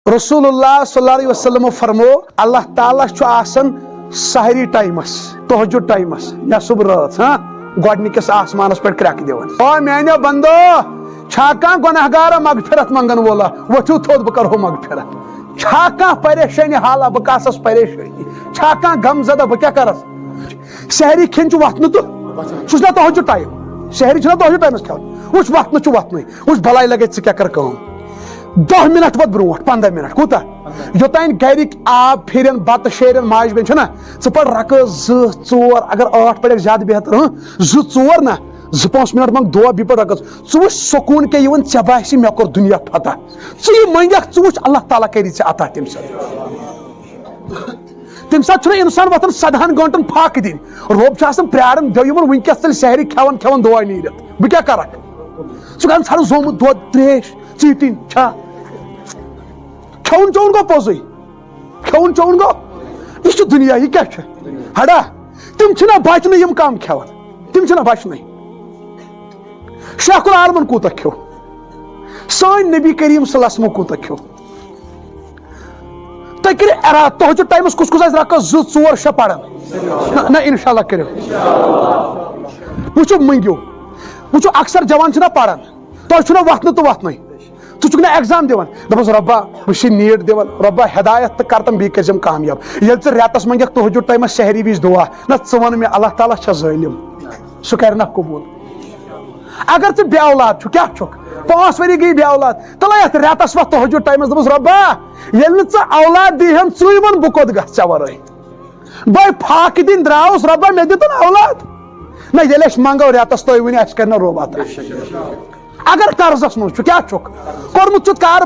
रसूलुल्लाह सल्लल्लाहु अलैहि वसल्लम फरमो अल्लाह ताला छु आसन सहरी टाइमस तहज्जुद टाइमस या सुबह रात गोडनिकस आसमानस पे क्रैक दिवन ओ मेनो बंदो छा कां गुनहगार मगफिरत मंगन वोला वठू थोद ब करहो मगफिरत छा कां परेशानी हाला ब कासस परेशानी छा कां गमजदा ब क्या करस सहरी खिन छु वतन तो छुस ना तहज्जुद टाइम सहरी छु ना तहज्जुद टाइमस खाव उस वतन छु वतन उस भलाई लगे क्या कर काम 10 मिनट वत ब्रोट 15 मिनट कूता योतान गरिक आब फिरन बत शेरन माज बेन छना च पड़ रक 2-4 अगर 8 पड़े ज्यादा बेहतर 2-4 ना 2-5 मिनट मंग दुआ भी पड़ रक च सुकून के यवन चबासी मे कर दुनिया फता च मंगक च अल्लाह ताला करी च अता तम साथ इंसान वतन 7 घंटन फाक दिन रोब प्रारन दयमन वनकस चल सहरी खेवन खेवन दुआ नीरत बह क्या कर सह सार जोमुत दो त्रेश चीटिन छा खेवन चौन गो पोज खेवन चौन गो यह दुनिया यह क्या हड़ा तम बचन यम कम खेवन तम बचन शेखुल आलमन कूत खो सान नबी करीम सल्लल्लाहु कूत खो तुम कर इराद तहज्जुद टाइमस कुस कुस रक 2-4 पड़न ना इंशाल्लाह करो वो मंगो वो अक्सर जवान पड़ान तुम वतन तो वतन तुक एग्जाम दिवान दपस रब्बा वह नीट दिवान रब्बा हिदायत तो करतम बी कर कामयाब ये रेतस मंगक तहज्जुद टाइमस शहरी विज दुआ ना वन मे अल्लाह ताला जालिम सह कर कबूल अगर चे बे औलाद क्या 5 वरी गई बे औलाद तल रेतस वत तहज्जुद टाइमस दपस रब्बा ये औलाद दीहन वन बह कोत गे वर बह फाक दिन द्राउस रब्बा मे दितन औलाद ना ये मंगो रेतस तुम वन कर रोब अगर कर्जस मज क्या कोर्मुत कार